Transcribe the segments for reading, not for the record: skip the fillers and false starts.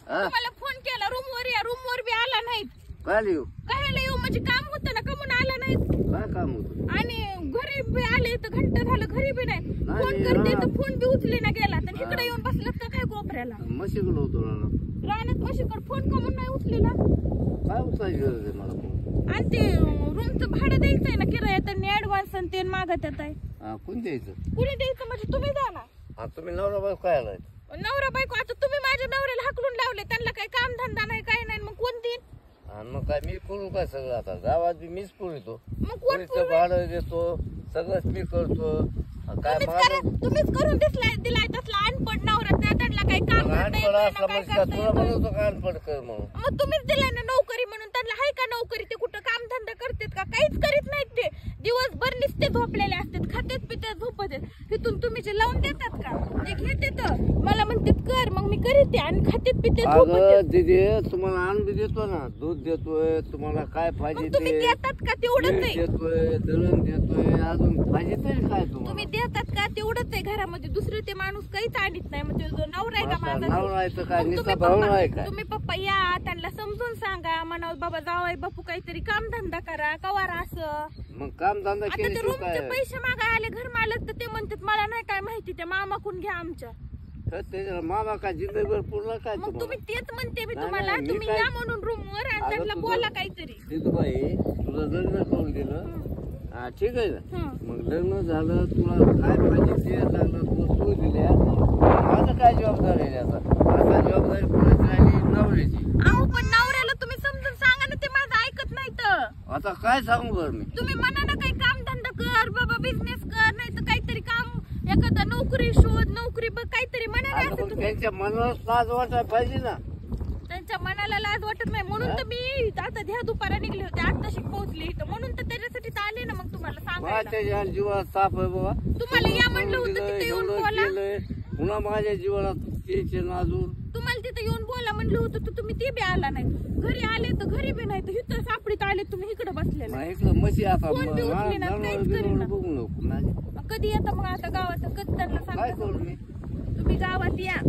तुम्हाला फोन केला रूम वर बी आला नाही। काय येऊ कायला येऊ म्हणजे काम होतं ना, कमून आला नाही? काय काम होतं? आणि घरी बी आले तर घंटा झालं घरी बी नाही, फोन करते तर फोन बी उचले ना गेला, तर इकडे येऊन बसलात का काय कोपऱ्याला? म्हशीकडे होतो रानात म्हशीकडे फोन कमून नाही उचलेला? काय उचलायची गरज आहे मला फोन? आणि ते रूमचं भाडं द्यायचंय ना, किराया त्यांनी ऍडव्हान्स आणि ते मागत आहे। कोण द्यायचं? कुणी द्यायचं म्हणजे तुम्ही द्या ना। तुम्ही नवरा बायको काय आलाय? नवरा बायको आता तुम्ही माझ्या नवऱ्याला हाकलून लावले, त्यांना काही काम धंदा नाही काही नाही, मग कोण देईन? मग काय मी पुरू काय सगळं? आता गावात बी मीच पुरतो, मग कोण भाडं देतो, सगळंच मी करतो। काय तुम्हीच करून दिलाय तसला अनपड नवरा, त्यांना काही काम अनपड असला म्हणजे तुला म्हणतो का अनपड कर म्हणून? मग तुम्हीच दिलाय ना नोकरी म्हणून, त्यांना हाय का नोकरी? ते कुठं काम धंदा करतात का? काहीच करीत नाहीत ते, दिवसभर नुसते झोपलेले असतात, खात्यात पित्यात झोपत आहेत। इथून तुम्ही जे लावून देतात का ते घेते तर मला म्हणतात कर, मग मी करीते आणि खात्यात पित्यात झोपत। दीदी तुम्हाला अन्न बी देतो ना, दूध देतोय, तुम्हाला काय पाहिजे तुम्ही ते देतात का तेवढंच आहे? देतोय, दळण देतोय, अजून पाहिजे तरी काय तुम्ही देतात का तेवढंच आहे घरामध्ये, दुसरं ते माणूस काहीच आणत नाही। म्हणजे जो नवरा आहे का माझा, नवरा आहे तर काय मग नुसता भाऊ आहे काय? तुम्ही पप्पा या त्यांना समजून सांगा, म्हणावं बाबा जावाई बापू काहीतरी काम धंदा करा, कवारा असं। मग काम धंदा आता ते केली रूमचे पैसे मागाय आले घर मालक, तर ते म्हणतात मला नाही काय माहिती, ते मामाकून घ्या आमच्या। तर त्याच्या मामा काय जिंदगीभर पुरला काय? मग तुम्ही तेच म्हणते मी नाही, तुम्हाला, नाही, मी तुम्ही काय- या म्हणून रूमवर आणि त्यांना बोला काहीतरी। बाई तुला लग्न करून दिलं, ठीक आहे ना, मग लग्न झालं, तुला काय पाहिजे ते लागलं, वस्तू दिल्या, माझं काय जबाबदारी आहे आता? आता जबाबदारी पुढे राहिली नवऱ्याची। अहो पण नवऱ्याला तुम्ही समजून सांगा ना, ते माझं ऐकत नाही तर। आता काय सांगू बरं मी? तुम्ही म्हणा ना काही काम धंदा कर बाबा, बिझनेस कर, नाही तर काहीतरी काम एखादा नोकरी शोध, नोकरी बघ, काहीतरी म्हणा ना असं तुम्ही। त्यांच्या मनाला लाज वाटायला पाहिजे ना। त्यांच्या मनाला लाज वाटत नाही म्हणून तर मी आता ध्या दुपारा निघले होते, आत्ताशी पोहोचले इथं, म्हणून तर त्याच्यासाठी आले ना मग तुम्हाला सांगायला। माझ्या जीवाला ताप आहे बाबा, तुम्हाला या म्हणलं होतं तिथे येऊन बोला, पुन्हा माझ्या जीवाला टेन्शन अजून। तुम्हाला तिथे येऊन बोला म्हणलं होतं तर तुम्ही ते बी आला नाही, घरी आले तर घरी बी नाही, तर इथं सापडीत आले तुम्ही इकडे बसलेले। इकडं म्हशी आता फोन बी उचले ना, काहीच करेना। बघू नको कधी येता मग आता गावात? कधी त्यांना काय सांगा करू मी? तुम्ही गावात या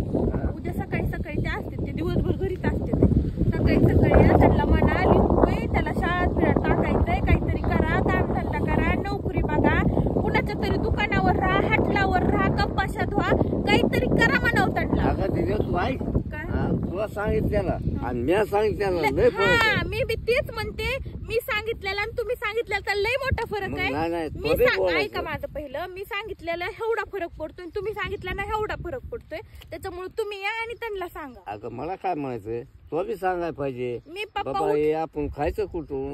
उद्या सकाळी सकाळी ते असते, ते दिवसभर घरीच असते, ते सकाळी सकाळी या, त्यांना म्हणा लिहून त्याला शाळेत फिरत टाकायचंय, काहीतरी करा, काम धंदा करा, नोकरी बघा, कुणाच्या तरी दुकानावर राहा, हाटलावर राहा, कपाशा धुवा, काहीतरी करा म्हणाव त्यांना। तू ऐक, तुला सांगितल्याला आणि मी सांगितल्याला लय फरक आहे। मी बी तेच म्हणते, मी सांगितलेला आणि तुम्ही सांगितलेला तर लय मोठा फरक आहे। मी ऐका माझं पहिलं, मी सांगितलेला एवढा फरक पडतोय, तुम्ही सांगितलं ना एवढा फरक पडतोय, त्याच्यामुळे तुम्ही या आणि त्यांना सांगा। अगं मला काय म्हणायचंय, तो बी सांगायला पाहिजे, मी पप्पा बाबा आपण खायचं कुठून?